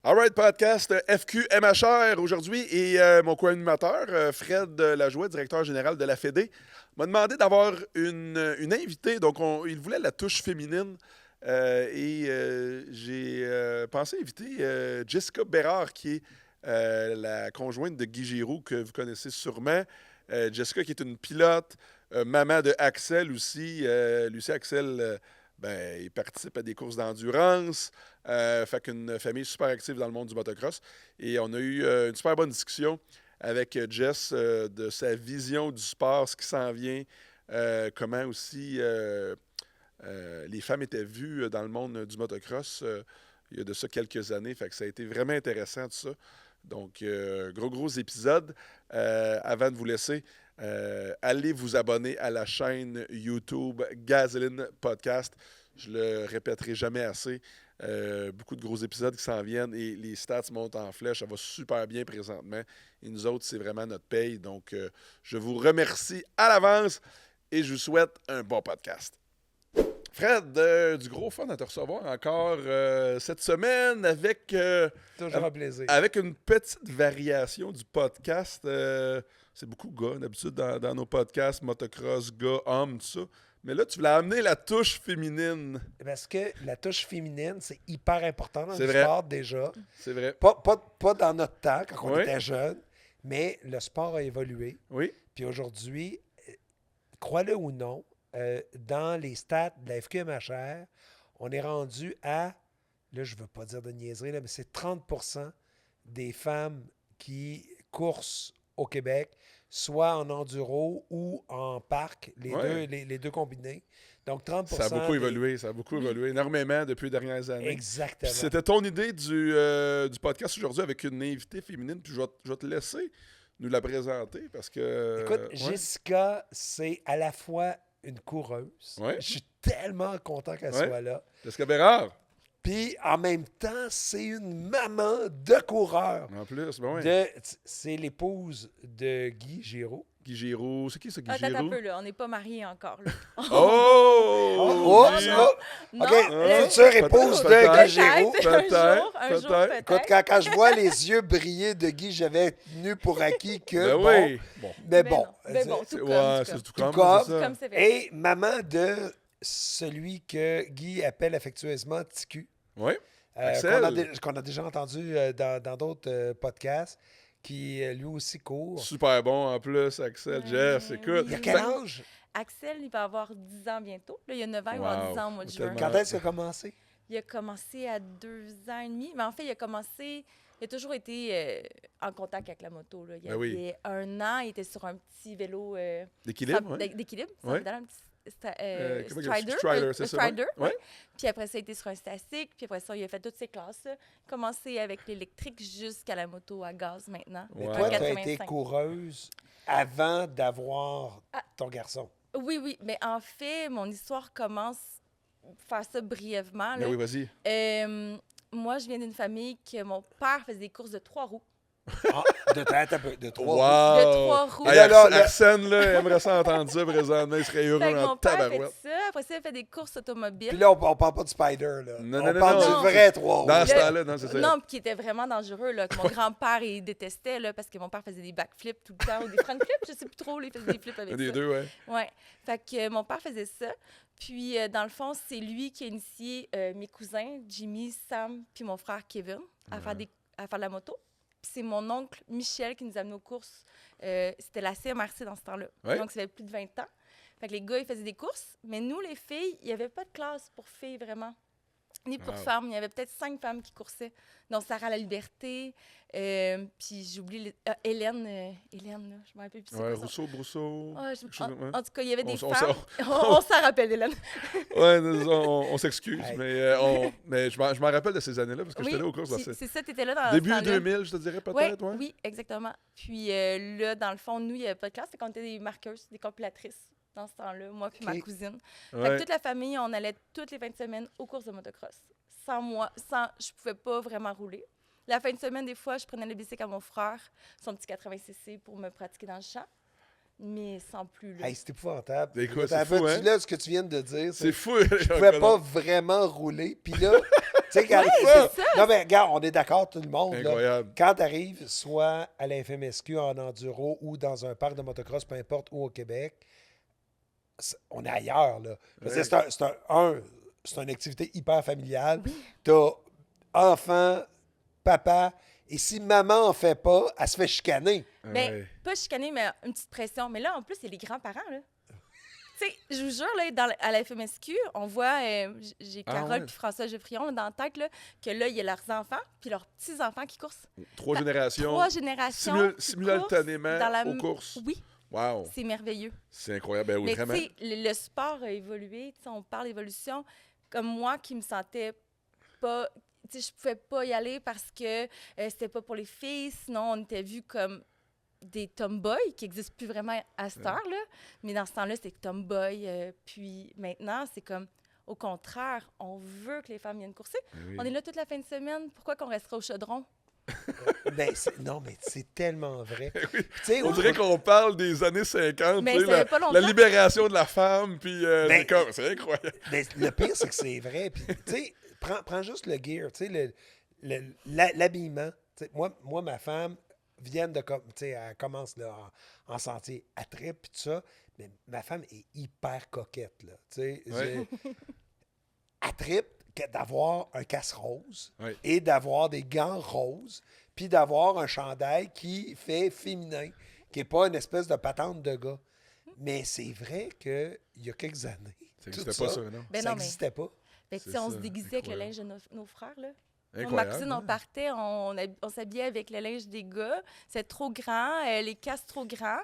Alright, podcast FQMHR aujourd'hui et mon co-animateur, Fred Lajoie, directeur général de la Fédé, m'a demandé d'avoir une invitée. Donc, il voulait la touche féminine j'ai pensé inviter Jessica Bérard, qui est la conjointe de Guy Giroux, que vous connaissez sûrement. Jessica, qui est une pilote, maman de Axel aussi. Lucie Axel. Il participe à des courses d'endurance. Fait qu'une famille super active dans le monde du motocross. Et on a eu une super bonne discussion avec Jess de sa vision du sport, ce qui s'en vient, comment aussi les femmes étaient vues dans le monde du motocross il y a de ça quelques années. Fait que ça a été vraiment intéressant tout ça. Donc, gros épisode. Avant de vous laisser, allez vous abonner à la chaîne YouTube Gasoline Podcast. Je le répéterai jamais assez. Beaucoup de gros épisodes qui s'en viennent et les stats montent en flèche. Ça va super bien présentement. Et nous autres, c'est vraiment notre paye. Donc, je vous remercie à l'avance et je vous souhaite un bon podcast. Fred, du gros fun à te recevoir encore cette semaine avec... Toujours un plaisir. Avec une petite variation du podcast. C'est beaucoup gars, d'habitude, dans nos podcasts, motocross, gars, hommes, tout ça. Mais là, tu voulais amener la touche féminine. Parce que la touche féminine, c'est hyper important dans C'est le vrai. sport déjà. C'est vrai. Pas dans notre temps, quand on Oui. était jeune, mais le sport a évolué. Oui. Puis aujourd'hui, crois-le ou non, dans les stats de la FQMHR, on est rendu à, là, je ne veux pas dire de niaiserie, là, mais c'est 30% des femmes qui coursent au Québec, soit en enduro ou en parc, les deux combinés. Donc, 30%. Ça a beaucoup évolué. Ça a beaucoup évolué énormément depuis les dernières années. Exactement. Puis c'était ton idée du podcast aujourd'hui avec une invitée féminine. Puis je vais te laisser nous la présenter parce que... Écoute, Jessica, c'est à la fois une coureuse. Ouais. Je suis tellement content qu'elle soit là. Jessica Bérard. Puis, en même temps, c'est une maman de coureur. En plus, ben oui. C'est l'épouse de Guy Giroux. Guy Giroux. C'est qui ça, Guy Attends Giroux? un peu, là. On n'est pas mariés encore, là. Oh! Non, OK, future épouse de Guy Giroux. Un jour, peut-être. Écoute, quand je vois les yeux briller de Guy, j'avais tenu pour acquis que, Ben oui. Bon. mais Mais bon. non. Mais bon, tout comme, Ouais, tout c'est tout Tout comme. comme. C'est ça. comme c'est fait. Et maman de celui que Guy appelle affectueusement Ticu. Oui. Axel. Qu'on a déjà entendu dans d'autres podcasts, qui lui aussi court. Super bon en plus, Axel. Jess, écoute. Il a quel âge? Axel, il va avoir 10 ans bientôt. Là, il y a 9 ans, il va avoir Wow. 10 ans au mois de juin. Tellement. Quand est-ce qu'il a commencé? Il a commencé à 2 ans et demi. Mais en fait, il a toujours été en contact avec la moto. Là. Il y Ben oui. avait 1 an, il était sur un petit vélo D'équilibre, oui. d'équilibre. Ouais. Ça me donne un petit Comment Strider. Strider, c'est un ça, Strider, ouais. ouais. Puis après ça, il était sur un statique. Puis après ça, il a fait toutes ses classes. Il a commencé avec l'électrique jusqu'à la moto à gaz maintenant. Mais Wow. toi, En tu as 85. été coureuse avant d'avoir Ah. ton garçon. Oui. Mais en fait, mon histoire commence, faire ça brièvement. Ben Là. oui, vas-y. Moi, je viens d'une famille que mon père faisait des courses de 3 roues. Ah, de 3 Wow! De 3 roues. Hey, Arsène, là, aimerait ça entendre ça présentement. Il serait heureux Fait que en mon père fait tabarouette. ça. Après ça, il a fait des courses automobiles. Puis là, on parle pas du Spider, là. Non, on non, non, parle non. du vrai 3 Dans ce Le- temps-là, non, c'est ça. Non, puis qui était vraiment dangereux, là, que mon grand-père, il détestait, là, parce que mon père faisait des backflips tout le temps, ou des front flips, je sais plus trop, là, il faisait des flips avec Un des ça. deux, ouais. Ouais. Fait que mon père faisait ça. Puis, dans le fond, c'est lui qui a initié mes cousins, Jimmy, Sam, puis mon frère Kevin, à faire de la moto. Puis c'est mon oncle Michel qui nous a amenés aux courses. C'était la CMRC dans ce temps-là. Ouais. Donc, ça fait plus de 20 ans. Fait que les gars, ils faisaient des courses. Mais nous, les filles, il n'y avait pas de classe pour filles, vraiment. Ni pour Wow. femmes. Il y avait peut-être 5 femmes qui coursaient. Donc, Sarah La Liberté. Puis j'oublie Hélène, là, je me rappelle plus. c'est Ouais, quoi son- Rousseau, Brousseau. Ah, quelque chose comme- en tout cas, il y avait des On femmes. On s'en rappelle, Hélène. Ouais, on s'excuse, Hey. mais je m'en rappelle de ces années-là parce que Oui, j'étais là aux courses. c'est ça, tu étais là dans Début ce temps-là. 2000, je te dirais Ouais, peut-être, ouais. Oui, exactement. Puis là, dans le fond, nous, il n'y avait pas de classe, c'est qu'on était des marqueuses, des compilatrices dans ce temps-là, moi puis ma Ok. cousine. Fait Ouais. que toute la famille, on allait toutes les fins de semaine aux courses de motocross. Sans moi, je pouvais pas vraiment rouler. La fin de semaine, des fois, je prenais le bicycle à mon frère, son petit 80cc, pour me pratiquer dans le champ. Mais sans plus, là. Hey, c'est épouvantable. Écoute, c'est T'as fou, vu, hein? Là, ce que tu viens de dire, C'est fou. je pouvais pas vraiment rouler. Puis là, sais, quand, c'est ça. non, mais regarde, on est d'accord, tout le monde. Là, Incroyable. quand tu arrives, soit à la FMSQ en enduro ou dans un parc de motocross, peu importe, où au Québec, on est ailleurs. Là. Parce que Ouais. c'est une activité hyper familiale. Tu as enfant, papa, et si maman en fait pas, elle se fait chicaner. Mais Ouais. pas chicaner, mais une petite pression. Mais là, en plus, il y a les grands-parents, là. Tu sais, je vous jure, là, à la FMSQ, on voit, j'ai Ah Carole ouais. puis François Geoffrion là, dans la tête, là, que là, il y a leurs enfants puis leurs petits-enfants qui coursent. 3 générations. 3 générations qui Simultanément coursent dans la aux courses. Oui, Wow. c'est merveilleux. C'est incroyable. Ben oui, Mais vraiment. tu sais, le sport a évolué. Tu sais, on parle d'évolution. Comme moi qui me sentais pas... Tu sais, je pouvais pas y aller parce que c'était pas pour les filles. Sinon, on était vus comme des tomboys qui n'existent plus vraiment à cette heure-là. Mais dans ce temps-là, c'était tomboy. Puis maintenant, c'est comme... Au contraire, on veut que les femmes viennent courser. Ben oui. On est là toute la fin de semaine. Pourquoi qu'on resterait au chaudron? Ben, non, mais c'est tellement vrai. Oui. Tu sais, On dirait qu'on parle des années 50, Mais tu sais, ça fait pas longtemps. la libération de la femme, puis Ben, c'est incroyable. mais le pire, c'est que c'est vrai. Puis, tu sais, prends juste le gear, tu sais, l'habillement. Tu sais, moi, ma femme vient de... Tu sais, elle commence là, en sentier à trip, puis tout ça. Mais ma femme est hyper coquette, là. Tu sais, Ouais. elle tripe d'avoir un casse rose Ouais. et d'avoir des gants roses, puis d'avoir un chandail qui fait féminin, qui n'est pas une espèce de patente de gars. Mais c'est vrai qu'il y a quelques années, Ça tout n'existait pas, ça, non? Ben ça non, mais- n'existait pas. Ben, tu C'est sais, on ça, se déguisait avec le incroyable. linge de nos frères, là. Moi, ma Incroyable. cousine, on partait, on s'habillait avec le linge des gars. C'est trop grand, les casques trop grands.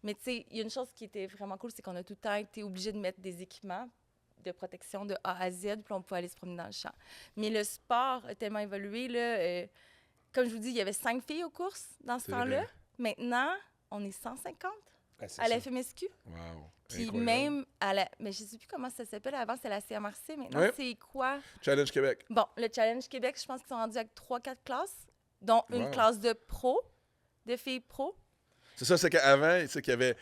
Mais tu sais, il y a une chose qui était vraiment cool, c'est qu'on a tout le temps été obligés de mettre des équipements de protection de A à Z, puis on pouvait aller se promener dans le champ. Mais le sport a tellement évolué, là. Comme je vous dis, il y avait 5 filles aux courses dans ce C'est temps-là. vrai. Maintenant, on est 150 Ben, c'est à la ça. FMSQ. Wow. Puis Incroyable. même à la... Mais je sais plus comment ça s'appelle. Avant, c'était la CMRC. Maintenant, Ouais. c'est quoi? Challenge Québec. Bon, le Challenge Québec, je pense qu'ils sont rendus avec 3-4 classes, dont une Wow. classe de pro, de filles pro. C'est ça, c'est qu'avant, c'est qu'il y avait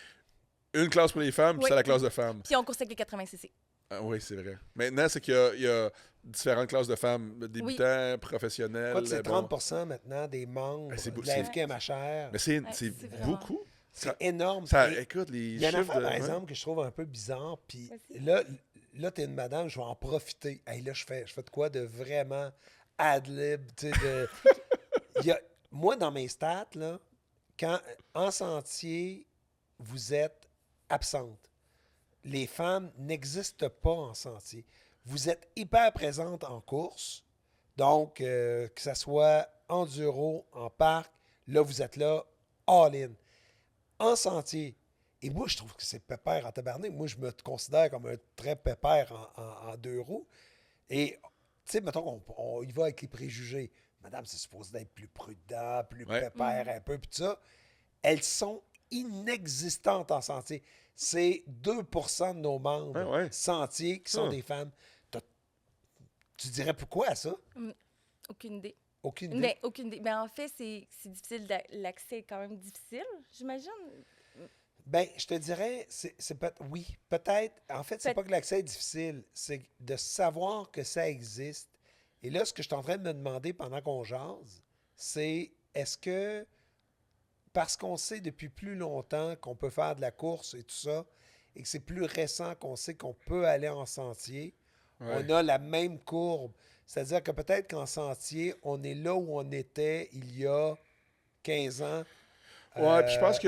une classe pour les femmes, puis Oui. c'est la classe de femmes. Puis on coursait avec les 80cc. Ah, oui, c'est vrai. Maintenant, c'est qu'il y a différentes classes de femmes, débutants, professionnels. Quoi que c'est bon. 30% maintenant des membres Ben, c'est beau- de la c'est- FQMHR. Mais c'est Ouais, c'est c'est vraiment- beaucoup. C'est énorme. Ça, Et écoute, les il y a une chiffres affaire, de... par ouais. exemple, que je trouve un peu bizarre. Puis Vas-y. là tu es une madame, je vais en profiter. Hey, là, je fais de quoi de vraiment ad-lib. Tu sais, il y a, moi, dans mes stats, là, quand en sentier, vous êtes absente. Les femmes n'existent pas en sentier. Vous êtes hyper présente en course. Donc, que ce soit enduro, en parc, là, vous êtes là, all-in. En sentier. Et moi, je trouve que c'est pépère en tabarnak. Moi, je me considère comme un très pépère en 2 roues. Et, tu sais, mettons qu'on y va avec les préjugés. Madame, c'est supposé être plus prudent, plus Ouais. pépère un peu, puis tout ça. Elles sont inexistantes en sentier. C'est 2% de nos membres Ah ouais. sentiers qui sont Ah. des femmes. Tu dirais pourquoi ça? Aucune idée. Aucune idée. Mais aucune idée. Ben, en fait, c'est difficile. L'accès est quand même difficile, j'imagine. Ben, je te dirais, oui, peut-être. En fait, c'est Peut- pas que l'accès est difficile, c'est de savoir que ça existe. Et là, ce que je suis en train de me demander pendant qu'on jase, c'est est-ce que, parce qu'on sait depuis plus longtemps qu'on peut faire de la course et tout ça, et que c'est plus récent qu'on sait qu'on peut aller en sentier, Ouais. on a la même courbe. C'est-à-dire que peut-être qu'en sentier, on est là où on était il y a 15 ans. Ouais, puis je pense que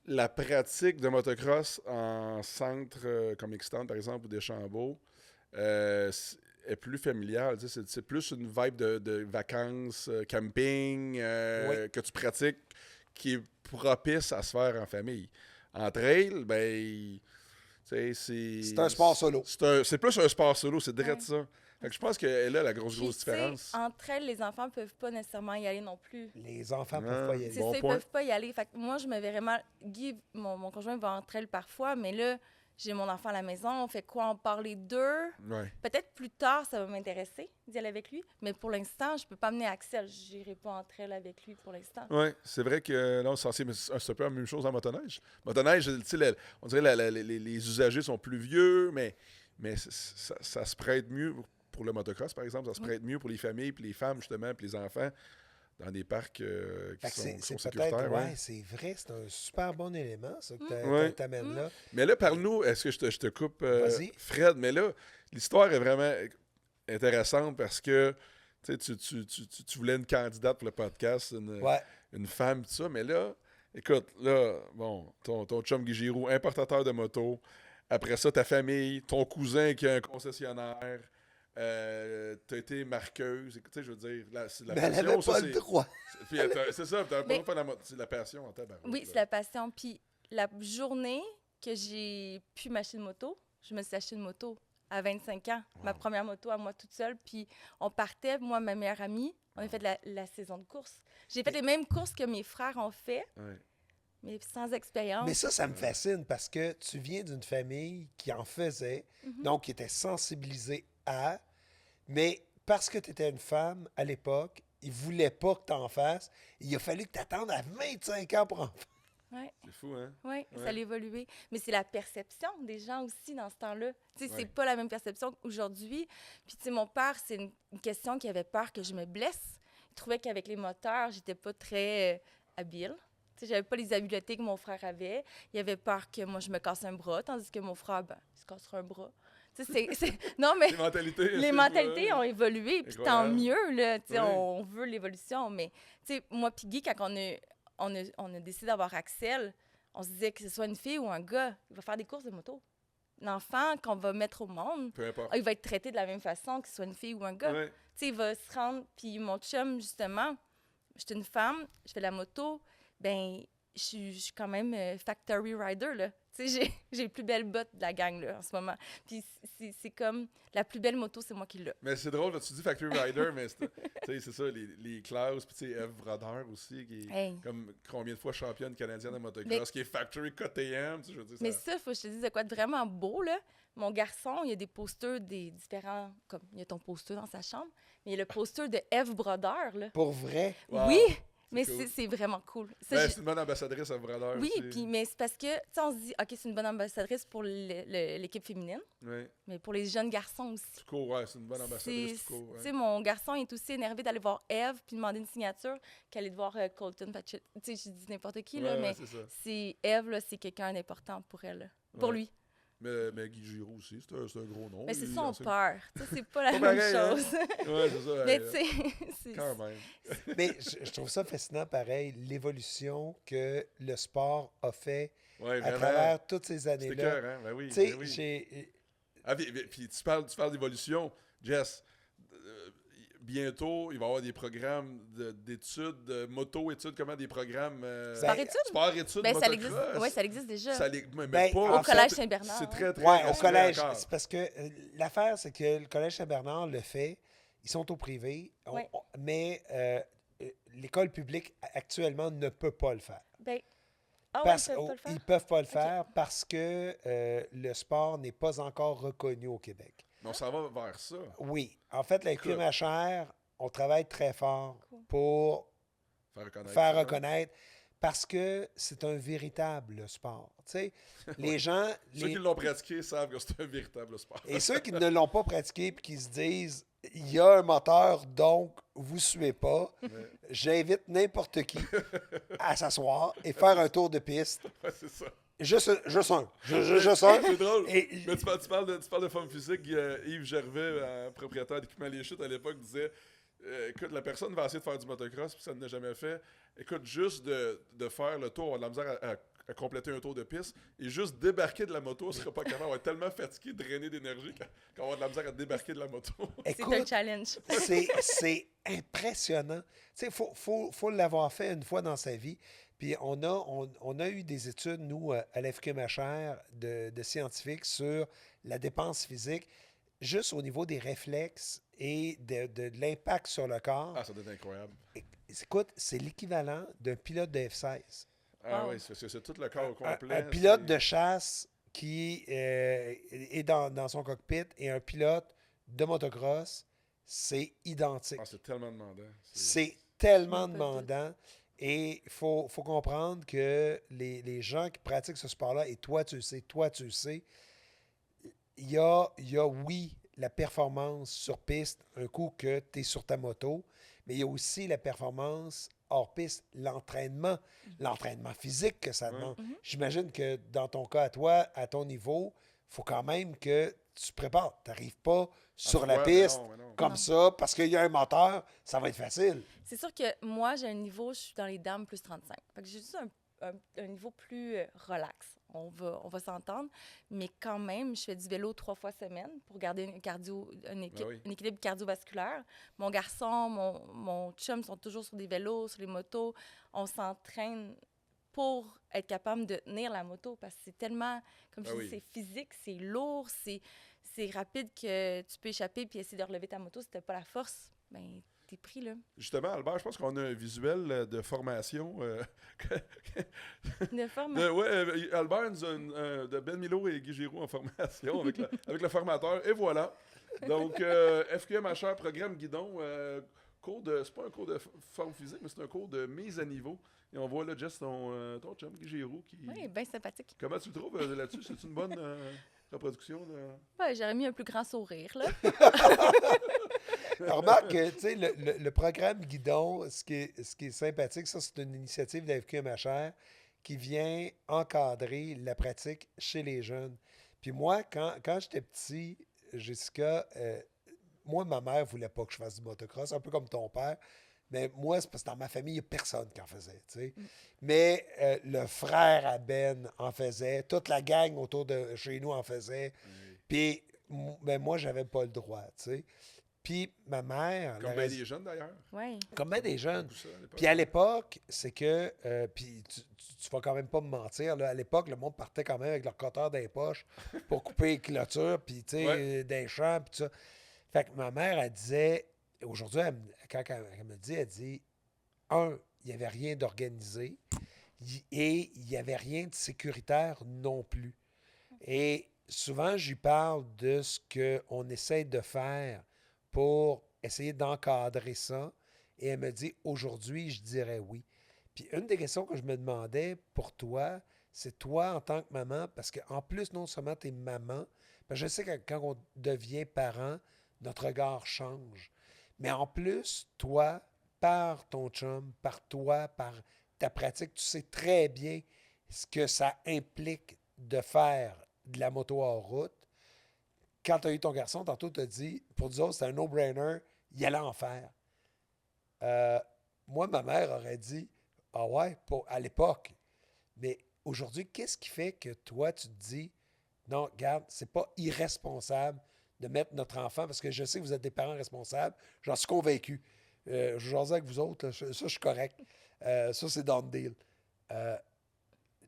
la pratique de motocross en centre comme Extend, par exemple, ou Deschambault, est plus familiale. Tu sais, c'est plus une vibe de vacances, camping, Oui. que tu pratiques, qui est propice à se faire en famille. En trail, ben, tu sais, C'est un sport solo. C'est plus un sport solo, c'est direct Ouais. ça. Fait que je pense qu'elle a la grosse Puis, tu sais, différence. entre elles, les enfants peuvent pas nécessairement y aller non plus. Les enfants Ah. peuvent pas y aller. C'est Bon ça, ils point. peuvent pas y aller. Fait que moi, je me verrais mal. Guy, mon conjoint, va entre elles parfois, mais là, j'ai mon enfant à la maison. On fait quoi? On parle les deux. Ouais. Peut-être plus tard, ça va m'intéresser d'y aller avec lui. Mais pour l'instant, je peux pas amener Axel. Je n'irai pas entre elles avec lui pour l'instant. Oui, c'est vrai que non, c'est un peu la même chose en motoneige. Motoneige, tu sais, on dirait les usagers sont plus vieux, mais ça se prête mieux pour le motocross, par exemple, ça se prête mieux pour les familles, puis les femmes, justement, puis les enfants, dans des parcs qui Fait que sont c'est sécuritaires. peut-être, Ouais. c'est vrai, c'est un super bon élément, ça, que Ouais. t'amènes là. Mais là, parle-nous, est-ce que je te coupe, Vas-y. Fred, mais là, l'histoire est vraiment intéressante parce que tu sais, tu voulais une candidate pour le podcast, Ouais. une femme, tout ça, mais là, écoute, là, bon, ton chum Guy Giroux, importateur de moto, après ça, ta famille, ton cousin qui a un concessionnaire, t'as été marqueuse, tu sais, je veux dire, c'est la Mais elle passion, n'avait ça, pas le droit. puis, c'est ça, t'as pas Mais- le droit de faire c'est la passion en tabarouette. Oui, là. c'est la passion. Puis la journée que j'ai pu m'acheter une moto, je me suis acheté une moto à 25 ans. Ma première moto à moi toute seule. Puis on partait, moi, ma meilleure amie, on a fait la saison de course. J'ai fait les mêmes courses que mes frères ont fait, Ouais. mais sans expérience. Mais ça me fascine parce que tu viens d'une famille qui en faisait, donc qui était sensibilisée à, mais parce que tu étais une femme à l'époque, ils ne voulaient pas que tu en fasses. Il a fallu que tu attendes à 25 ans pour en faire. Oui, C'est fou, hein? ouais, ça Ouais. a évolué. Mais c'est la perception des gens aussi dans ce temps-là. Tu sais, Ouais. c'est pas la même perception qu'aujourd'hui. Puis, tu sais, mon père, c'est une question qu'il avait peur que je me blesse. Il trouvait qu'avec les moteurs, j'étais pas très habile. Tu sais, j'avais pas les habiletés que mon frère avait. Il avait peur que moi, je me casse un bras, tandis que mon frère, ben, il se cassera un bras. Tu sais, non, mais Les mentalités. les c'est mentalités quoi? ont évolué, puis tant Incroyable. mieux, là. Tu sais, Oui. on veut l'évolution, mais, tu sais, moi puis Guy, quand on a décidé d'avoir Axel, on se disait que ce soit une fille ou un gars, il va faire des courses de moto. L'enfant qu'on va mettre au monde, Peu importe. il va être traité de la même façon que ce soit une fille ou un gars. Ouais. Tu sais, il va se rendre... Puis mon chum, justement, je suis une femme, je fais de la moto, ben je suis quand même factory rider, là. Tu sais, j'ai les plus belles bottes de la gang, là, en ce moment. Puis c'est comme... La plus belle moto, c'est moi qui l'ai. Mais c'est drôle, tu dis Factory Rider, mais tu sais, c'est ça, les classes, puis tu sais, Eve Brodeur aussi, qui est Hey. comme combien de fois championne canadienne de motocross, Mais- qui est Factory KTM, tu sais, je veux dire, Mais ça... ça, faut que je te dise de quoi de vraiment beau, là. Mon garçon, il y a des posters des différents... Comme, il y a ton poster dans sa chambre, mais il y a le poster de Eve Brodeur, là. Pour vrai. Wow. Oui, mais cool. c'est vraiment cool. Ça, Ben, j'ai- c'est une bonne ambassadrice, Eve Brodeur Oui, aussi. puis mais c'est parce que, tu sais, on se dit, OK, c'est une bonne ambassadrice pour l'équipe féminine, Ouais. mais pour les jeunes garçons aussi. Tout court, ouais, c'est une bonne ambassadrice, C'est- tout court. Tu Ouais. sais, mon garçon est aussi énervé d'aller voir Eve puis demander une signature qu'aller de voir Colton Patchett. Tu sais, je dis n'importe qui, là, Ouais, mais ouais, c'est ça. c'est Eve, là, c'est quelqu'un d'important pour elle, là. Pour Ouais. lui. Mais Guy Giroux aussi, c'est un gros nom. Mais c'est lui, son enseigne- père. Tu sais, c'est pas la Pas même pareil, hein? chose. Ouais, c'est ça. Mais tu sais, c'est... Quand même. Mais je trouve ça fascinant, pareil, l'évolution que le sport a fait Ouais, à vraiment. travers toutes ces C'était années-là. cœur, hein? Ben oui. Tu sais, ben oui. j'ai... Ah, puis tu parles d'évolution. Jess, bientôt, il va y avoir des programmes d'études, de moto-études, comment des programmes... Sport-études? Sport-études, Ben, ça motocross. existe. Ouais, ça existe déjà. Mais Ben, pas... en Au Collège fait, Saint-Bernard. C'est très, très... Ouais, au restreint collège. encore. C'est parce que l'affaire, c'est que le Collège Saint-Bernard le fait. Ils sont au privé. Ouais. Mais l'école publique, actuellement, ne peut pas le faire. Ben, ah ouais, Parce- ils peuvent pas le faire. ils peuvent pas le faire parce que le sport n'est pas encore reconnu au Québec. Mais on s'en va vers ça. Oui. En fait, la Écoute. FQMHR, on travaille très fort Cool. pour Faire reconnaître. faire ça. reconnaître parce que c'est un véritable sport. Tu sais, les gens... Ceux qui l'ont pratiqué savent que c'est un véritable sport. Et ceux qui ne l'ont pas pratiqué et qui se disent il y a un moteur, donc vous ne suivez pas, j'invite n'importe qui à s'asseoir et faire un tour de piste. Ouais, c'est ça. Juste un. Juste un. C'est drôle. Et- Mais tu parles de forme physique. Yves Gervais, propriétaire d'équipement Les Chutes à l'époque, disait écoute, la personne va essayer de faire du motocross puis ça ne l'a jamais fait. Écoute, juste de faire le tour, on a de la misère à compléter un tour de piste et juste débarquer de la moto, on ne sera pas capable. On va être tellement fatigué, drainer d'énergie qu'on va avoir de la misère à débarquer de la moto. C'est un Écoute, challenge. c'est impressionnant. Tu sais, faut l'avoir fait une fois dans sa vie. Puis on a eu des études, nous, à l'FQMHR, de scientifiques sur la dépense physique, juste au niveau des réflexes et de l'impact sur le corps. Ah, ça doit être incroyable. Écoute, c'est l'équivalent d'un pilote de F-16. Ah Wow. oui, c'est tout le corps au complet. Un pilote de chasse qui est dans son cockpit et un pilote de motocross, c'est identique. Ah, c'est tellement demandant. C'est tellement Je m'en peux demandant. Et il faut comprendre que les gens qui pratiquent ce sport-là, et toi tu le sais, il y a oui, la performance sur piste, un coup que tu es sur ta moto, mais il y a aussi la performance hors piste, l'entraînement physique que ça demande. Mhm. J'imagine que dans ton cas à toi, à ton niveau, il faut quand même que tu te prépares. Tu n'arrives pas sur la piste Mais non. comme Non. ça parce qu'il y a un moteur, ça va être facile. C'est sûr que moi, j'ai un niveau, je suis dans les dames plus 35. Fait que j'ai juste un niveau plus relax. On va s'entendre. Mais quand même, je fais du vélo 3 fois semaine pour garder un équilibre cardiovasculaire. Mon garçon, mon chum sont toujours sur des vélos, sur les motos. On s'entraîne pour être capable de tenir la moto parce que c'est tellement, comme je dis, c'est physique, c'est lourd, c'est rapide que tu peux échapper puis essayer de relever ta moto. Si tu n'as pas la force, ben t'es pris, là. Justement, Albert, je pense qu'on a un visuel de formation. De forme. Albert nous a de Ben Milo et Guy Giroux en formation avec le formateur. Et voilà. Donc, FQMHR, programme guidon, c'est pas un cours de forme physique, mais c'est un cours de mise à niveau. Et on voit là, Jess, ton chum, Guy Giroux, qui... Oui, bien sympathique. Comment tu le trouves là-dessus? C'est une bonne reproduction? Ouais, j'aurais mis un plus grand sourire, là. Remarque que, tu sais, le programme guidon, ce qui est sympathique, ça, c'est une initiative de la FQMHR qui vient encadrer la pratique chez les jeunes. Puis moi, quand j'étais petit, Jessica, moi, ma mère voulait pas que je fasse du motocross, un peu comme ton père. Mais moi, c'est parce que dans ma famille, il n'y a personne qui en faisait, tu sais. Mais le frère à Ben en faisait, toute la gang autour de chez nous en faisait. Puis, ben, moi, j'avais pas le droit, tu sais. Puis ma mère... Comme bien des jeunes, d'ailleurs. Oui. Comme bien des jeunes. Ça, à l'époque. Puis à l'époque, c'est que... puis tu vas quand même pas me mentir, là, à l'époque, le monde partait quand même avec leur cutter dans les poches pour couper les clôtures, puis tu sais, des champs, puis tout ça. Fait que ma mère, elle disait... Aujourd'hui, quand elle me dit, elle dit, il n'y avait rien d'organisé et il n'y avait rien de sécuritaire non plus. Et souvent, j'y parle de ce qu'on essaie de faire pour essayer d'encadrer ça. Et elle me dit, aujourd'hui, je dirais oui. Puis une des questions que je me demandais pour toi, c'est toi en tant que maman, parce qu'en plus, non seulement tu es maman, parce que je sais que quand on devient parent, notre regard change. Mais en plus, toi, par ton chum, par toi, par ta pratique, tu sais très bien ce que ça implique de faire de la moto hors route. Quand tu as eu ton garçon, tantôt, tu as dit, pour nous autres, c'est un no-brainer, il allait en faire. Moi, ma mère aurait dit, ah ouais, à l'époque. Mais aujourd'hui, qu'est-ce qui fait que toi, tu te dis, non, regarde, c'est pas irresponsable de mettre notre enfant, parce que je sais que vous êtes des parents responsables, j'en suis convaincu. Je jasais avec vous autres, là, ça, je suis correct. Ça, c'est done deal.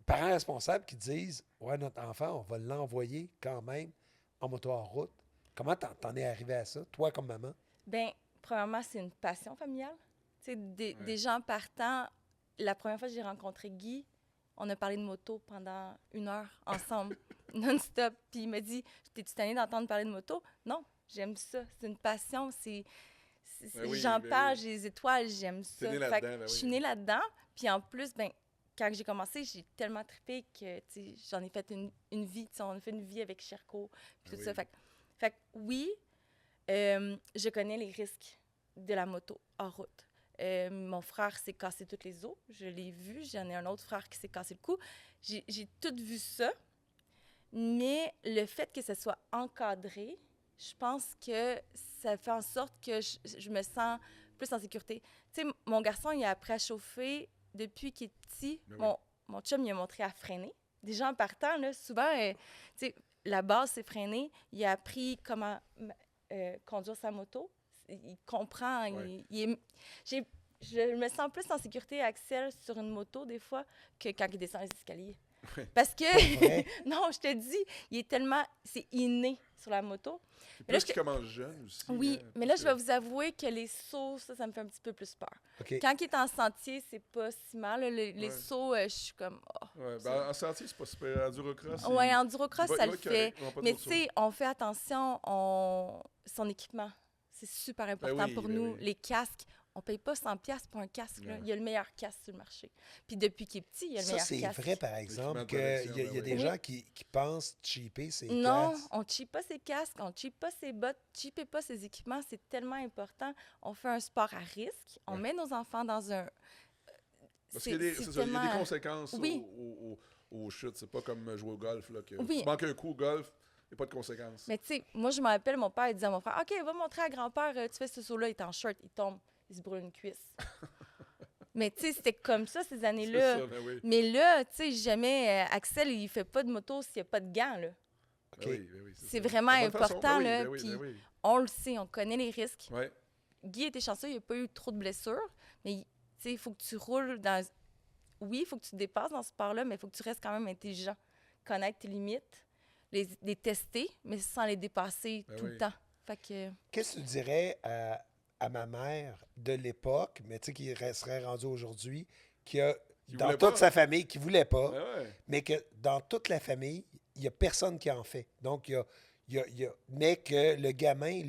Parents responsables qui disent, ouais, notre enfant, on va l'envoyer quand même en moto en route. Comment t'en es arrivé à ça, toi comme maman? Bien, premièrement, c'est une passion familiale. Tu sais, des gens partant, la première fois que j'ai rencontré Guy, on a parlé de moto pendant 1 heure ensemble, non-stop. Puis il m'a dit, t'es-tu tannée d'entendre parler de moto? Non, j'aime ça. C'est une passion. J'en parle, j'ai les étoiles, j'aime ça. Fait que je suis née là-dedans. Puis en plus, ben, quand j'ai commencé, j'ai tellement trippé que j'en ai fait une vie. On a fait une vie avec Sherco. Puis tout ça. Fait que oui, je connais les risques de la moto en route. Mon frère s'est cassé toutes les os. Je l'ai vu. J'en ai un autre frère qui s'est cassé le cou. J'ai tout vu ça. Mais le fait que ce soit encadré, je pense que ça fait en sorte que je me sens plus en sécurité. Tu sais, mon garçon, il a appris à chauffer depuis qu'il est petit. Mon chum, il a montré à freiner. Déjà en partant, là, souvent, tu sais, la base, c'est freiner. Il a appris comment conduire sa moto. Il comprend. Ouais. Je me sens plus en sécurité, Axel, sur une moto, des fois, que quand il descend les escaliers. Parce que, non, je te dis, il est tellement, c'est inné sur la moto. Puis plus tu commences jeune aussi. Oui, mais là, je vais vous avouer que les sauts, ça me fait un petit peu plus peur. Okay. Quand il est en sentier, c'est pas si mal. Là, les sauts, je suis comme... En sentier, c'est pas super. Endurocross, oui, endurocross, ça le fait. Mais tu sais, sais, on fait attention, son équipement. C'est super important pour nous. Les casques, On paye pas 100$ pour un casque. Là. Ouais. Il y a le meilleur casque sur le marché. Puis depuis qu'il est petit, il y a le Ça, meilleur c'est casque. vrai, par exemple, L'équipement de qu'il protection, y a ben des oui. gens qui pensent cheaper ces Non, casques. on ne cheap pas ses casques, on ne cheap pas ses bottes, cheapez pas ses équipements, c'est tellement important. On fait un sport à risque, on Ouais. met nos enfants dans un... Parce qu'il y a des, c'est c'est ça, il y a des tellement- conséquences Oui. aux chutes. C'est pas comme jouer au golf. Là, que Oui. Tu manques un coup au golf, il n'y a pas de conséquences. Mais tu sais, moi, je me rappelle, mon père, il disait à mon frère, OK, va montrer à grand-père, tu fais ce saut-là, il est en short, il tombe, il se brûle une cuisse. Mais tu sais, c'était comme ça ces C'est années-là. ça, ben oui. Mais là, tu sais, jamais Axel, il fait pas de moto s'il n'y a pas de gants, là. OK. Ben oui, ben oui, C'est ça. vraiment De bonne façon. important, Ben oui, là, ben oui, puis- ben oui. On le sait, on connaît les risques. Ouais. Guy était chanceux, il n'a pas eu trop de blessures, mais tu sais, il faut que tu roules dans... Oui, il faut que tu te dépasses dans ce sport-là, mais il faut que tu restes quand même intelligent. Connaître tes limites, les tester, mais sans les dépasser Ben tout oui. le temps. Fait que... Qu'est-ce que tu dirais à ma mère de l'époque, mais tu sais, qui serait rendue aujourd'hui, qui a, Qui dans voulait toute pas. sa famille, qui voulait pas, Ben ouais. mais que dans toute la famille, il n'y a personne qui en fait. Donc, mais que le gamin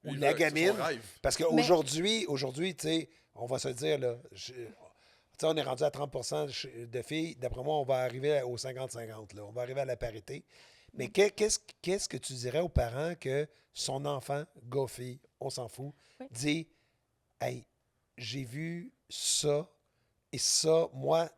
ou Lui, la c'est son gamine... rêve. Parce qu'aujourd'hui, tu sais, on va se dire, là, tu sais, on est rendu à 30% de filles. D'après moi, on va arriver au 50-50. Là. On va arriver à la parité. Mais qu'est-ce que tu dirais aux parents que son enfant, gars, fille, on s'en fout, Oui. dit, hey, j'ai vu ça et ça, moi,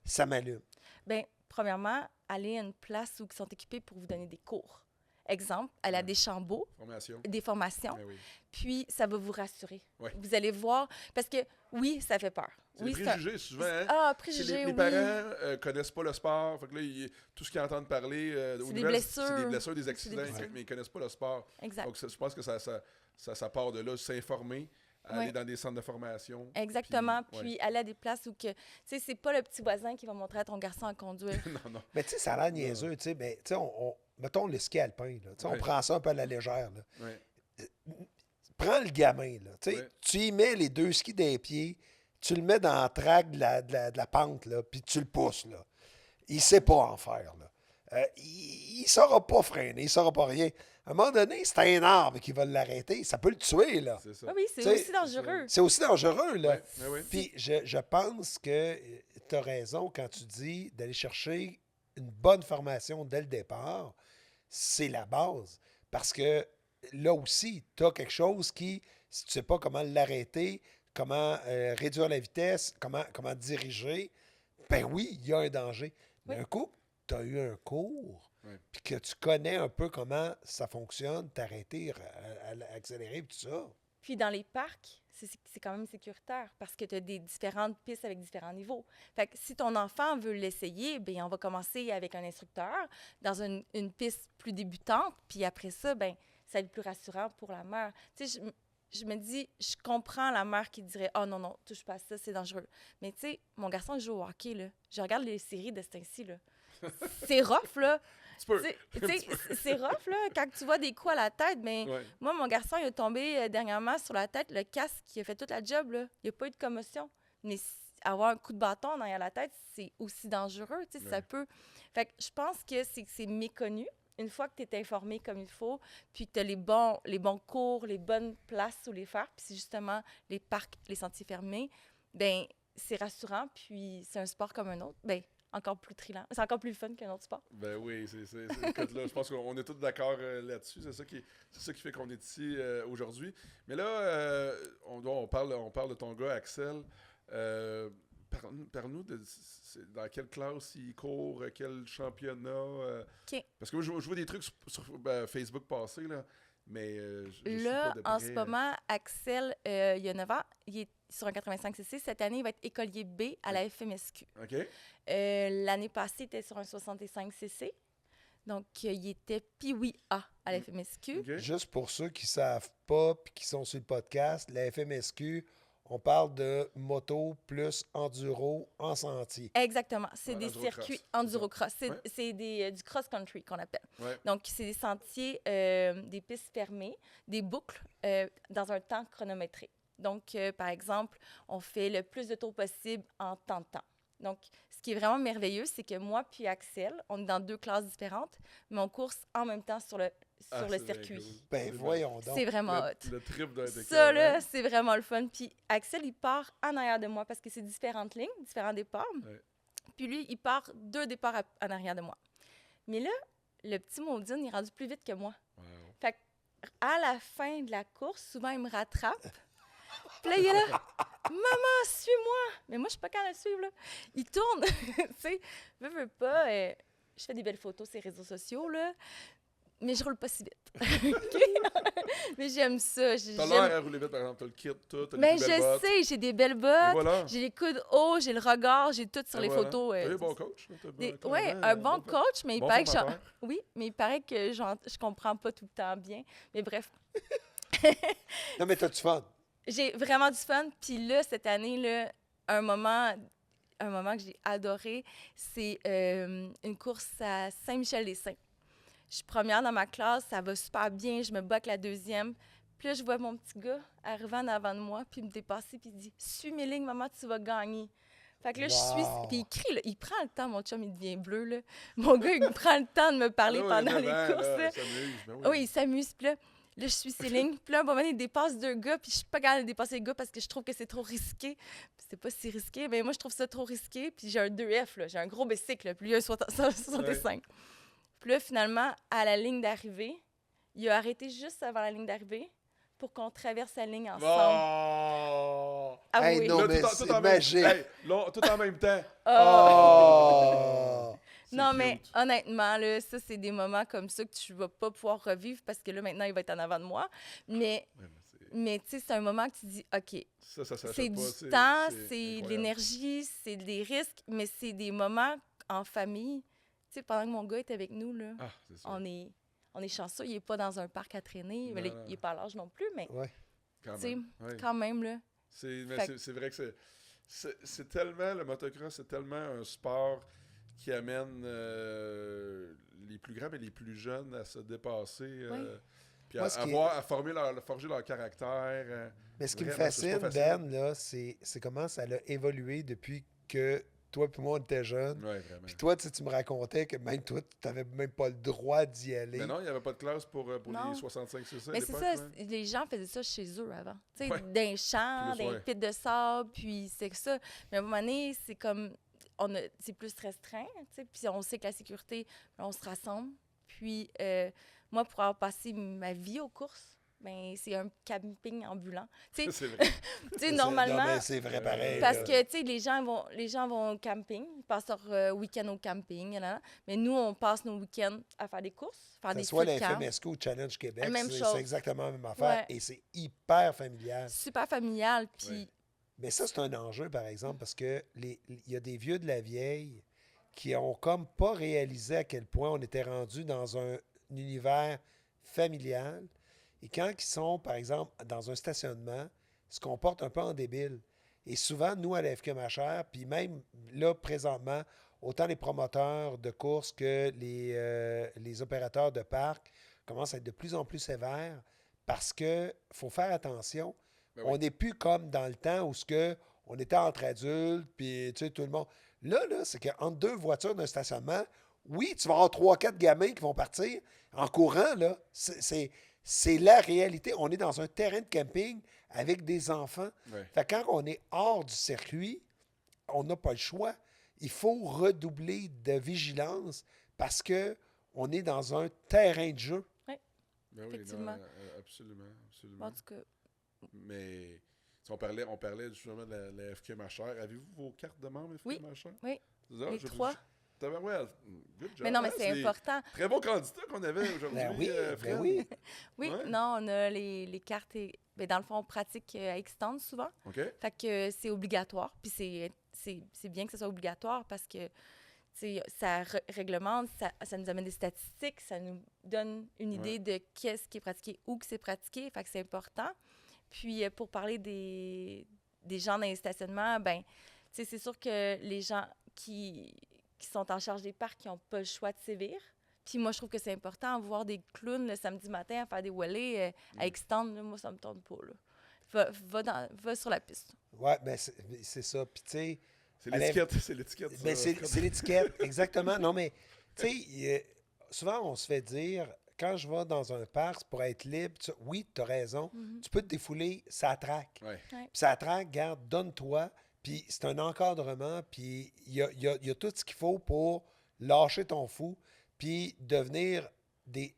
ça m'allume. Bien, premièrement, aller à une place où ils sont équipés pour vous donner des cours. Exemple, aller à des chambeaux, Formation. des formations, Ben oui. puis ça va vous rassurer. Ouais. Vous allez voir, parce que oui, ça fait peur. C'est Oui, les c'est un- préjugés, souvent. Hein? Ah, C'est préjugés, les oui. parents connaissent pas le sport. Fait que là, tout ce qu'ils entendent parler aux des nouvelles, c'est des blessures. blessures, des C'est accidents, des blessures. mais ils connaissent pas le sport. Exact. Donc, je pense que ça part de là, s'informer, aller Ouais. dans des centres de formation. Exactement. Puis, Puis, aller à des places où que, tu sais, c'est pas le petit voisin qui va montrer à ton garçon à conduire. non, non. Mais tu sais, ça a l'air niaiseux, tu sais, mais tu sais, mettons le ski alpin, là, tu sais, on Ouais. prend ça un peu à la légère, là. Ouais. Prends le gamin, là, tu sais, Ouais. tu y mets les deux skis des pieds, tu le mets dans la traque de la pente, là, puis tu le pousses, là. Il sait pas en faire, là. Il saura pas freiner, il saura pas rien. À un moment donné, c'est un arbre qui va l'arrêter, ça peut le tuer, là. C'est ça. Ah oui, c'est Tu sais, aussi dangereux. C'est aussi dangereux, là. Ouais, ouais, ouais. Puis je pense que tu as raison quand tu dis d'aller chercher une bonne formation dès le départ. C'est la base. Parce que là aussi, tu as quelque chose qui, si tu ne sais pas comment l'arrêter, comment réduire la vitesse, comment diriger, ben oui, il y a un danger. Mais Oui. un coup, tu as eu un cours, Ouais. puis que tu connais un peu comment ça fonctionne, t'arrêter, à accélérer, puis tout ça. Puis dans les parcs, c'est quand même sécuritaire parce que tu as des différentes pistes avec différents niveaux. Fait que si ton enfant veut l'essayer, bien, on va commencer avec un instructeur dans une piste plus débutante, puis après ça, bien, ça va être plus rassurant pour la mère. Tu sais, je me dis, je comprends la mère qui dirait « Oh non, non, touche pas à ça, c'est dangereux. » Mais tu sais, mon garçon il joue au hockey, là. Je regarde les séries de ce temps-ci, là. C'est rough, là. Tu peux. Tu sais, c'est rough, là, quand tu vois des coups à la tête, mais Ouais. moi, mon garçon, il est tombé dernièrement sur la tête, le casque qui a fait toute la job, là. Il n'y a pas eu de commotion. Mais avoir un coup de bâton derrière la tête, c'est aussi dangereux, tu sais, Ouais. ça peut... Fait que je pense que c'est méconnu. Une fois que tu es informé comme il faut, puis que tu as les bons cours, les bonnes places où les faire, puis c'est justement les parcs, les sentiers fermés, ben c'est rassurant, puis c'est un sport comme un autre. Ben encore plus thrillant. C'est encore plus fun qu'un autre sport. Ben oui, écoute, là, je pense qu'on est tous d'accord là-dessus. C'est ça qui fait qu'on est ici aujourd'hui. Mais là, on parle de ton gars, Axel. Parle-nous dans quelle classe il court, quel championnat. OK. Parce que moi, je vois des trucs sur Facebook passer, là, mais je suis Là, pas de en près. ce moment, Axel, il y a 9 ans, il est sur un 85cc. Cette année, il va être écolier B à la FMSQ. OK? L'année passée, il était sur un 65cc. Donc, il était Pee-Wee A à la FMSQ. OK? Juste pour ceux qui ne savent pas et qui sont sur le podcast, la FMSQ, on parle de moto plus enduro en sentier. Exactement. C'est Ouais, des l'endurocross, circuits c'est ça. enduro-cross. C'est Ouais. c'est du cross-country qu'on appelle. Ouais. Donc, c'est des sentiers, des pistes fermées, des boucles dans un temps chronométré. Donc, par exemple, on fait le plus de tours possible en temps de temps. Donc, ce qui est vraiment merveilleux, c'est que moi puis Axel, on est dans 2 classes différentes, mais on course en même temps sur sur le c'est bien circuit. cool. Ben voyons donc. C'est vraiment hot. Le trip doit être Ça, là, écœurant. c'est vraiment le fun. Puis Axel, il part en arrière de moi parce que c'est différentes lignes, différents départs. Ouais. Puis lui, il part 2 départs en arrière de moi. Mais là, le petit Maudine, il est rendu plus vite que moi. Wow. Fait à la fin de la course, souvent, il me rattrape. Puis là, il est là, maman, suis-moi. Mais moi, je suis pas capable de le suivre, là. Il tourne, tu sais, veux pas. Je fais des belles photos sur les réseaux sociaux, là. Mais je roule pas si vite. OK? Mais j'aime ça. T'as l'air à rouler vite, par exemple. T'as le kit, tout. T'as Mais des belles bottes. je sais, j'ai des belles Et bottes. voilà. J'ai les coudes hauts, j'ai le regard, j'ai tout sur Et les voilà. photos. T'as eu un bon coach. Oui, un bon coach, mais il Bon paraît que formateur. oui, mais il paraît que je comprends pas tout le temps bien. Mais bref, Non, mais t'as du fun. j'ai vraiment du fun. Puis là, cette année, là, un moment que j'ai adoré, c'est une course à Saint-Michel-des-Saints. Je suis première dans ma classe, ça va super bien, je me bats avec la deuxième. Puis là, je vois mon petit gars arriver en avant de moi, puis me dépasser, puis il dit « Suis mes lignes, maman, tu vas gagner. » Fait que là, je suis... Wow. Puis il crie, là, il prend le temps, mon chum, il devient bleu, là. Mon gars, il prend le temps de me parler pendant les courses, là. Oui, il s'amuse. Puis là, je suis ses lignes. Puis là, à un moment donné, il dépasse 2 gars. Puis je suis pas capable de dépasser les gars parce que je trouve que c'est trop risqué. Puis c'est pas si risqué. Mais moi, je trouve ça trop risqué. Puis j'ai un 2F, là. J'ai un gros bicycle, là. Puis lui, un 65. Puis là, finalement, à la ligne d'arrivée, il a arrêté juste avant la ligne d'arrivée pour qu'on traverse la ligne ensemble. Oh! Ah Hey, oui. non, Là, mais tout c'est en magique. Même, hey, là, tout en même temps. Oh! C'est Non, cute. mais honnêtement, là, ça, c'est des moments comme ça que tu vas pas pouvoir revivre parce que là, maintenant, il va être en avant de moi. Mais Ouais, tu sais, c'est un moment que tu dis, OK, ça s'achète c'est pas, du temps, c'est de incroyable. l'énergie, c'est des risques, mais c'est des moments en famille. Tu sais, pendant que mon gars est avec nous, là, Ah, c'est ça. on est chanceux. Il est pas dans un parc à traîner. Mais là, Non. il est pas à l'âge non plus, mais Ouais. Quand tu sais, même. Ouais. quand même, là. Mais Fait c'est vrai que c'est tellement, le motocross, c'est tellement un sport qui amène les plus grands et les plus jeunes à se dépasser. Puis Moi, ce qui à forger leur caractère. Mais ce qui me Vraiment, c'est fascine, pas facile. Ben, là, c'est comment ça a évolué depuis que toi et moi, on était jeunes. Ouais, vraiment. Puis toi, tu me racontais que même toi, tu n'avais même pas le droit d'y aller. Mais non, il n'y avait pas de classe pour Non. les 65 cc. Mais c'est ça, les gens faisaient ça chez eux avant. Tu sais, Ouais. dans les champs, Plus, dans les ouais. pits de sable, puis c'est que ça. Mais à un moment donné, c'est comme, c'est plus restreint, tu sais, puis on sait que la sécurité, on se rassemble. Puis moi, pour avoir passé ma vie aux courses, ben c'est un camping ambulant. Tu sais, C'est vrai. tu sais, Non, normalement... mais c'est vrai pareil. Parce là. que, tu sais, les gens vont au camping, ils passent leur week-end au camping, là. Mais nous, on passe nos week-ends à faire des courses, faire Que des ce soit feux de camp. l'FMSQ ou Challenge Québec, La même c'est chose. exactement la même affaire. Ouais. Et c'est hyper familial. Super familial, puis... Ouais. Mais ça, c'est un enjeu, par exemple, parce que il y a des vieux de la vieille qui ont comme pas réalisé à quel point on était rendu dans un univers familial. Et quand ils sont, par exemple, dans un stationnement, ils se comportent un peu en débile. Et souvent, nous, à la FQ Machère, puis même là, présentement, autant les promoteurs de courses que les opérateurs de parc commencent à être de plus en plus sévères parce qu'il faut faire attention. Ben oui. On n'est plus comme dans le temps où on était entre adultes, puis tu sais, tout le monde. Là, c'est qu'entre 2 voitures d'un stationnement, oui, tu vas avoir 3-4 gamins qui vont partir en courant, là. C'est la réalité. On est dans un terrain de camping avec des enfants. Ouais. Fait que quand on est hors du circuit, on n'a pas le choix. Il faut redoubler de vigilance parce que on est dans un terrain de jeu. Ben oui, Effectivement. non, absolument. En tout cas, Mais si on parlait justement de la FQ Machère. Avez-vous vos cartes de membre FQ Oui. Machère? Oui. C'est ça? les 3. Ouais, good job. Mais non, mais hein, c'est important. Très beau candidat qu'on avait aujourd'hui. Ben oui, Fred. ben oui. Oui, Ouais. non, on a les cartes. Ben, dans le fond, on pratique à Extend souvent. OK. Fait que c'est obligatoire. Puis c'est bien que ce soit obligatoire parce que tu sais, ça réglemente, ça nous amène des statistiques, ça nous donne une idée de qu'est-ce qui est pratiqué, où que c'est pratiqué. Fait que c'est important. Puis pour parler des gens dans les stationnements, ben, tu sais, c'est sûr que les gens qui sont en charge des parcs, qui n'ont pas le choix de sévir. Puis moi, je trouve que c'est important, voir des clowns le samedi matin à faire des wallets à Extend, là, moi, ça me tente pas, là. Va sur la piste. Oui, ben c'est ça. Puis tu sais, C'est l'étiquette. C'est l'étiquette. ben, ça, c'est l'étiquette, exactement. Non, mais tu sais, souvent, on se fait dire quand je vais dans un parc, c'est pour être libre, oui, tu as raison, tu peux te défouler, ça traque. Ouais. Puis ça traque, garde, donne-toi, puis c'est un encadrement, puis il y a tout ce qu'il faut pour lâcher ton fou, puis devenir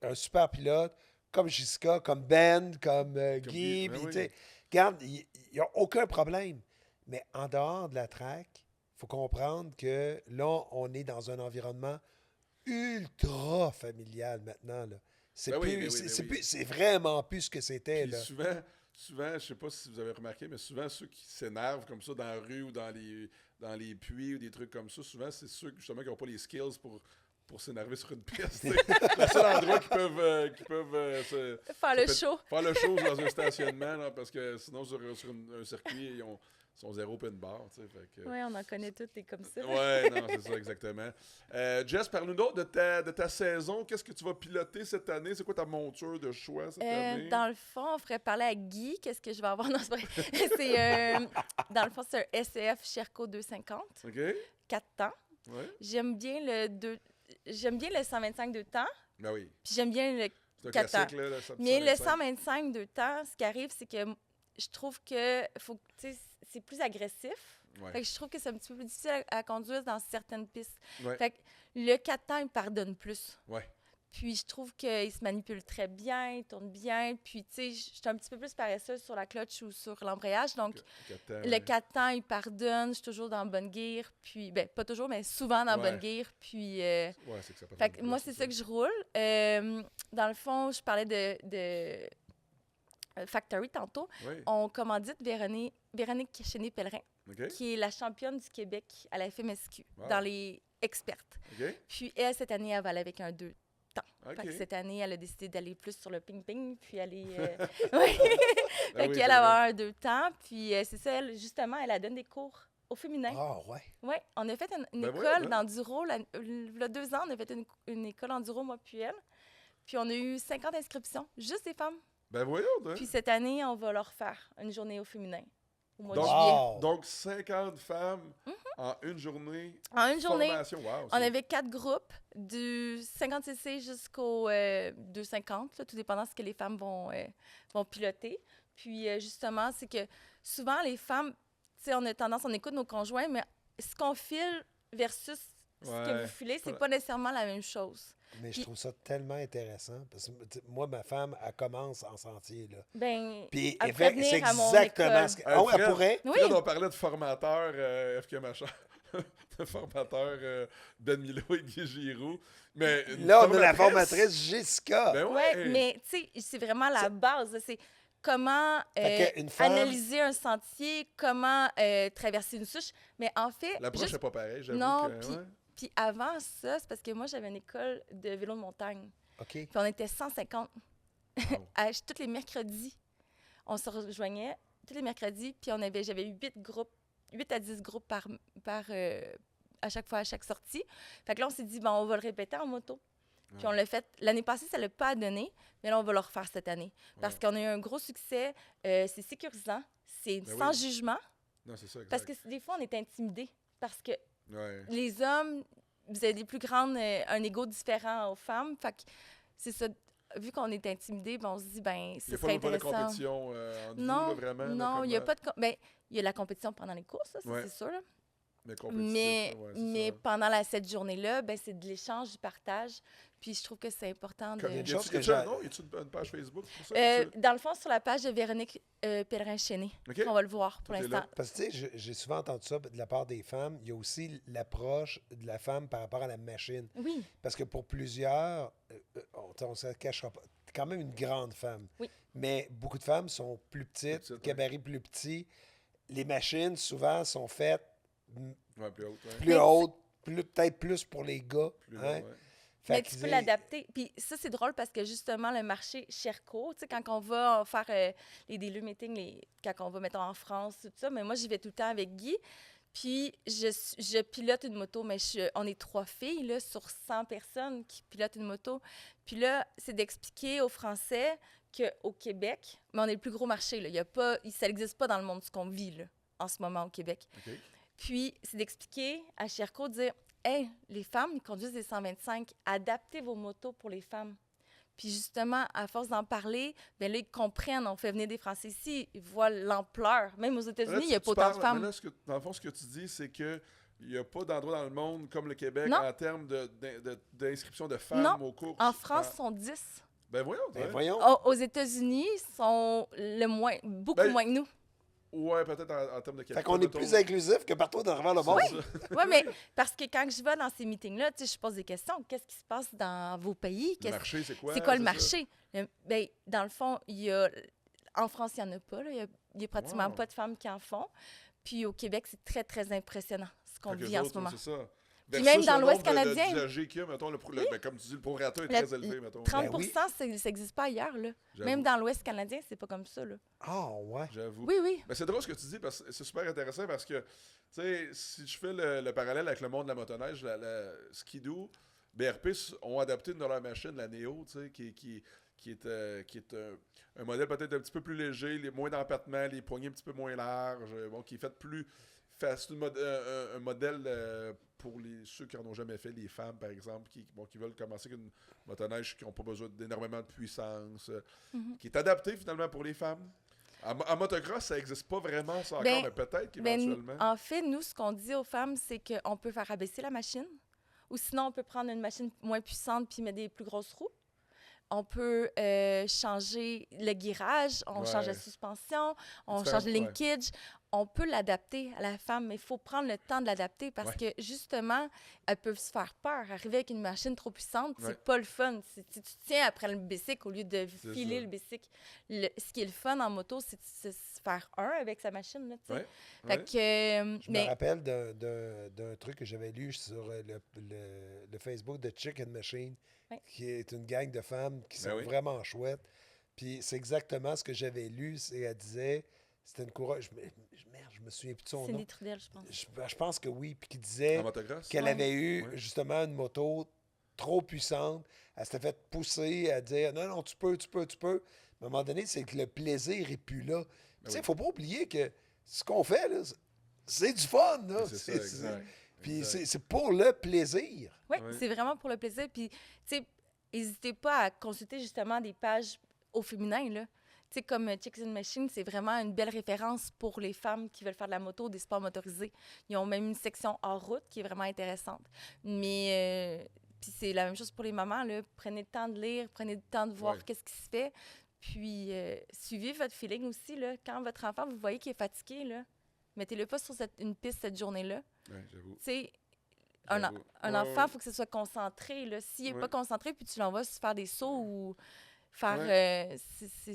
un super pilote, comme Jessica, comme Ben, comme Guy, Ben puis oui. tu sais, regarde, il n'y a aucun problème. Mais en dehors de la track, il faut comprendre que là, on est dans un environnement ultra familial maintenant. Là. C'est Ben oui, plus, ben oui, ben c'est oui. plus- c'est vraiment plus ce que c'était. Puis Là. souvent, je sais pas si vous avez remarqué, mais souvent, ceux qui s'énervent comme ça dans la rue ou dans les puits ou des trucs comme ça, souvent, c'est ceux justement qui n'ont pas les skills pour s'énerver sur une piste. C'est le seul endroit qu'ils peuvent Faire le show. faire le show dans un stationnement, là, parce que sinon, sur un circuit, ils sont zéro pin bar. Tu sais, fait que... Oui, on en connaît toutes des comme ça. Ouais, non, c'est ça, exactement. Jess, parle-nous donc de ta saison. Qu'est-ce que tu vas piloter cette année? C'est quoi ta monture de choix cette année? Dans le fond, on ferait parler à Guy. Qu'est-ce que je vais avoir dans ce dans le fond, c'est un SEF Sherco 250, OK? 4 temps. Ouais. J'aime bien le 125 2 temps, Ben oui. puis j'aime bien le C'est un 4 classique, temps. là, ça, Mais le 125. 125 2 temps, ce qui arrive, c'est que je trouve que c'est plus agressif. Ouais. Fait que je trouve que c'est un petit peu plus difficile à conduire dans certaines pistes. Ouais. Fait que le 4 temps, il pardonne plus. Ouais. Puis je trouve qu'il se manipule très bien, il tourne bien. Puis, tu sais, je suis un petit peu plus paresseuse sur la clutch ou sur l'embrayage. Donc, le 4 temps, il pardonne. Je suis toujours dans bonne gear. Puis, ben pas toujours, mais souvent dans bonne gear. Puis, Ouais, c'est que ça peut fait que moi, c'est ça que je roule. Dans le fond, je parlais de Factory tantôt. Oui. On commandite Véronique Chéné-Pellerin, OK. qui est la championne du Québec à la FMSQ, Wow. dans les expertes. OK. Puis elle, cette année, elle va aller avec un 2 temps. OK. Fait que cette année, elle a décidé d'aller plus sur le ping-ping, puis aller... oui. Ben Fait oui, qu'elle c'est va vrai. avoir un 2 temps. Puis c'est ça, elle, justement, elle donne des cours au féminin. Ah, ouais. Oui, on a fait une Ben école voyons donc. d'enduro. Il y a 2 ans, on a fait une école enduro, moi puis elle. Puis on a eu 50 inscriptions, juste des femmes. Ben voyons, hein? Puis cette année, on va leur faire une journée au féminin, au mois de Donc, juillet. Wow. Donc, 50 femmes en une journée. En une journée, Formation, wow. on avait 4 groupes, du 50cc jusqu'au 250, là, tout dépendant de ce que les femmes vont piloter. Puis justement, c'est que souvent, les femmes, tu sais, on a tendance, on écoute nos conjoints, mais ce qu'on file versus ce que Ouais. vous filez, c'est pas nécessairement la même chose. Mais je Puis- trouve ça tellement intéressant. Parce que tu sais, moi, ma femme, elle commence en sentier. Là. Ben, Puis elle elle pourrait fait, c'est venir à mon exactement école. ce qu'elle elle Fred, pourrait. Oui. Fred, on parlait de formateur FK Machin. De formateur Ben Milo et Guy Giroux. Mais une Là, on a la formatrice Jessica. Ben Oui, ouais. mais tu sais, c'est vraiment la base. là. C'est comment Fait qu'une femme- analyser un sentier, comment traverser une souche. Mais en fait, L'approche juste- n'est pas pareille, j'avoue Non, que... puis- ouais. puis avant ça, c'est parce que moi, j'avais une école de vélo de montagne. OK. Puis on était 150 Wow. tous les mercredis. On se rejoignait tous les mercredis, puis j'avais 8 à 10 groupes à chaque fois, à chaque sortie. Fait que là, on s'est dit, bon, on va le répéter en moto. Puis on l'a fait. L'année passée, ça ne l'a pas donné, mais là, on va le refaire cette année. Parce qu'on a eu un gros succès. C'est sécurisant. C'est Ben sans oui. jugement. Non, c'est ça, exact. Parce que des fois, on est intimidés. Parce que Ouais. les hommes, vous avez des plus grandes, un ego différent aux femmes. Fait que c'est ça. Vu qu'on est intimidés, ben, on se dit, ben, Il ce n'y a serait pas de intéressant. compétition entre vous, Non, là, vraiment? là, non, comme, il n'y a pas de... Ben, il y a la compétition pendant les courses, ça, Ouais. c'est sûr. Là. Mais compétitif, Mais, ouais, c'est mais ça. pendant cette journée-là, ben, c'est de l'échange, du partage. Puis je trouve que c'est important de... Comme une Y chose a-tu que y a-tu un j'ai- nom? Y a-tu une page Facebook pour ça? Dans le fond, sur la page de Véronique Pellerin-Chéné, OK. on va le voir pour Tout est l'instant. là. Parce que, tu sais, j'ai souvent entendu ça de la part des femmes. Il y a aussi l'approche de la femme par rapport à la machine. Oui, Parce que pour plusieurs, on ne se cachera pas, t'es quand même une grande femme. Oui. Mais beaucoup de femmes sont plus petites, Plus petites, gabarit plus petit. Les machines, souvent, sont faites Ouais, plus haute, ouais. plus Mais hautes, peut-être plus pour les gars. Plus hein. haut, ouais. Fait mais que tu c'est- peux l'adapter. Puis ça, c'est drôle parce que justement, le marché Sherco, tu sais, quand on va faire les dealer meetings, quand on va, mettons, en France, tout ça, mais moi, j'y vais tout le temps avec Guy. Puis je pilote une moto, mais on est 3 filles là, sur 100 personnes qui pilotent une moto. Puis là, c'est d'expliquer aux Français qu'au Québec, mais on est le plus gros marché. Là. Ça n'existe pas dans le monde ce qu'on vit là, en ce moment au Québec. OK. Puis, c'est d'expliquer à Sherco, de dire « Hey, les femmes, ils conduisent des 125, adaptez vos motos pour les femmes. » Puis justement, à force d'en parler, ben là, ils comprennent. On fait venir des Français ici. Ils voient l'ampleur. Même aux États-Unis, il n'y a pas autant de femmes. Mais là, dans le fond, ce que tu dis, c'est que il n'y a pas d'endroit dans le monde comme le Québec Non. en termes d'inscription de femmes Non. aux courses. En France, ils sont 10. Ben voyons. Ben, ouais. voyons. Aux États-Unis, ils sont beaucoup Ben, moins que nous. Ouais, peut-être en termes de Fait qualité. qu'on est plus inclusif que partout dans le monde. Oui, mais parce que quand je vais dans ces meetings-là, je pose des questions. Qu'est-ce qui se passe dans vos pays? Le marché, c'est quoi? C'est quoi le ça? marché? Ben, dans le fond, en France, il n'y en a pas. Là. Il y a pratiquement Wow. pas de femmes qui en font. Puis au Québec, c'est très, très impressionnant ce qu'on Fait qu'eux vit en autres, ce moment. C'est ça. Puis Versus même dans le l'Ouest nombre canadien. d'usagers qu'il y a, mettons, ben, comme tu dis, le prorata est Le- très élevé, mettons. 30 Ben oui. ça n'existe pas ailleurs. Là. J'avoue. Même dans l'Ouest canadien, c'est pas comme ça. Là. Ah, ouais. J'avoue. Oui, oui. Mais c'est drôle ce que tu dis, parce que c'est super intéressant parce que, tu sais, si je fais le parallèle avec le monde de la motoneige, la Skidoo, BRP ont adapté une de leurs machines, la Neo, tu sais, qui est un modèle peut-être un petit peu plus léger, moins d'empattement, les poignées un petit peu moins larges, bon, qui est fait plus facile, un modèle pour ceux qui n'en ont jamais fait, les femmes, par exemple, qui veulent commencer avec une motoneige, qui n'ont pas besoin d'énormément de puissance, qui est adapté finalement pour les femmes. En motocross, ça n'existe pas vraiment, ça encore, Ben, mais peut-être qu'éventuellement. En fait, nous, ce qu'on dit aux femmes, c'est qu'on peut faire abaisser la machine. Ou sinon, on peut prendre une machine moins puissante puis mettre des plus grosses roues. On peut changer le guirage, on Ouais. change la suspension, on Différentes- change le linkage. On peut l'adapter à la femme, mais il faut prendre le temps de l'adapter parce que, justement, elles peuvent se faire peur. Arriver avec une machine trop puissante, Ouais. c'est pas le fun. Tu tiens après le bicycle au lieu de C'est filer ça. le bicycle. Ce qui est le fun en moto, c'est de se faire un avec sa machine. Là, tu sais. Ouais. Fait Ouais. que, Je me rappelle d'un truc que j'avais lu sur le Facebook de Chicken Machine, Ouais. qui est une gang de femmes qui Ben sont oui. vraiment chouettes. Puis c'est exactement ce que j'avais lu. Elle disait, c'était une courage. Merde, je me souviens plus de son nom. Cindy Trudel, je pense. Je pense que oui. Puis qui disait En motocross? qu'elle Ouais. avait eu Ouais. justement une moto trop puissante. Elle s'était fait pousser à dire non, non, tu peux. Mais à un moment donné, c'est que le plaisir n'est plus là. Tu sais, il ne faut pas oublier que ce qu'on fait, là, c'est du fun. Là. C'est ça, exact. Puis Exact. c'est pour le plaisir. Oui, Ouais. c'est vraiment pour le plaisir. Puis, tu sais, n'hésitez pas à consulter justement des pages au féminin, là. Tu sais, comme Chicks and Machine, c'est vraiment une belle référence pour les femmes qui veulent faire de la moto, des sports motorisés. Ils ont même une section hors route qui est vraiment intéressante. Mais, puis c'est la même chose pour les mamans, là. Prenez le temps de lire, prenez le temps de voir Ouais. qu'est-ce qui se fait. Puis, suivez votre feeling aussi, là. Quand votre enfant, vous voyez qu'il est fatigué, là, mettez-le pas sur une piste cette journée-là. Ouais, j'avoue. Tu sais, un J'avoue. enfant, Ouais, il faut que ce soit concentré. Là. S'il n'est Ouais. pas concentré, puis tu l'envoies se faire des sauts ou faire...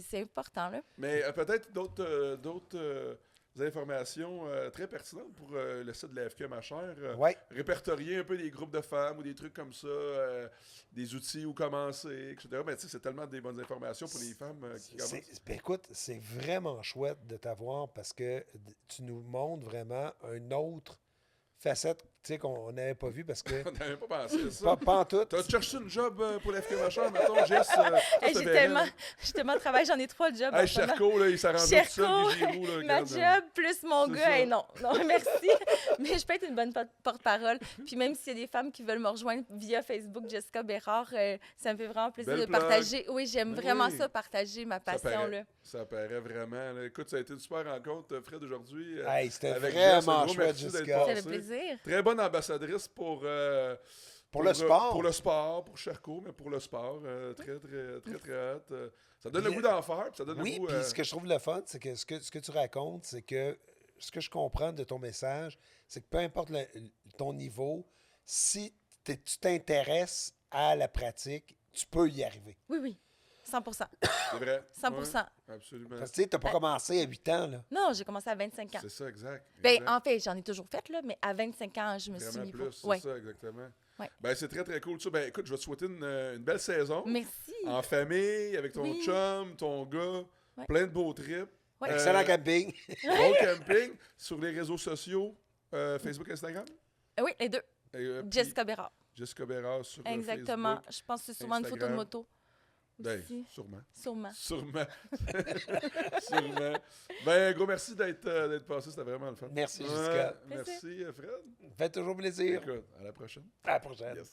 c'est important, là. Mais peut-être d'autres informations très pertinentes pour le site de la FQ ma chère. Ouais. Répertorier un peu des groupes de femmes ou des trucs comme ça, des outils où commencer, etc. Mais tu sais, c'est tellement des bonnes informations pour les femmes qui commencent. Ben, écoute, c'est vraiment chouette de t'avoir parce que tu nous montres vraiment une autre facette qu'on n'avait pas vue parce que On n'avait pas pensé à ça. pas en tout. T'as cherché une job pour la FQ ma chère, mettons, Jess? Hey, j'ai tellement de travail, j'en ai 3 jobs. en Hey, ce moment. Cherco, là, il s'arrange tout seul, Cherco, Guy Giroux, là, ma regarde, job plus mon c'est gars. ça. Hey, non, merci. Mais je peux être une bonne porte-parole. Puis même s'il y a des femmes qui veulent me rejoindre via Facebook, Jessica Bérard, ça me fait vraiment plaisir Belle de plug. partager. Oui, j'aime Ben vraiment oui. ça, partager ma Ça passion. paraît. Là. Ça paraît vraiment. Là. Écoute, ça a été une super rencontre, Fred, aujourd'hui. Hey, c'était avec Jess. Un vraiment gros chouette, merci d'être Jessica. Ça fait passé. plaisir. Très bonne ambassadrice pour le sport. Pour le sport, pour Cherco, mais pour le sport. Très hâte. Ça donne le Puis, goût d'en faire, puis ça donne Oui, le goût... puis ce que je trouve le fun, c'est que ce que tu racontes, c'est que ce que je comprends de ton message, c'est que peu importe ton niveau, si tu t'intéresses à la pratique, tu peux y arriver. Oui, oui. 100 C'est vrai. 100 Ouais, absolument. Parce que tu sais, tu n'as pas commencé à 8 ans. Là. Non, j'ai commencé à 25 ans. C'est ça, exact. Ben, exact. en fait, j'en ai toujours fait, là, mais à 25 ans, je me suis Vraiment mis plus, pour... c'est Ouais. ça, exactement. Ouais. Ben, c'est très, très cool. Ça. Ben, écoute, je vais te souhaiter une belle saison. Merci. En famille, avec ton Oui. chum, ton gars. Ouais. Plein de beaux trips. Ouais. Excellent camping. Bon camping sur les réseaux sociaux, Facebook, Instagram. Oui, les deux. Puis Jessica Bérard. Jessica Bérard sur Exactement. Facebook. Je pense que c'est souvent une photo de Instagram. moto. Ben, Aussi. sûrement. Sûrement. Sûrement. Sûrement. Ben, gros merci d'être passé. C'était vraiment le fun. Merci, Ouais, Jessica. merci, Fred. Fait toujours plaisir. Écoute, à la prochaine. À la prochaine. Yes.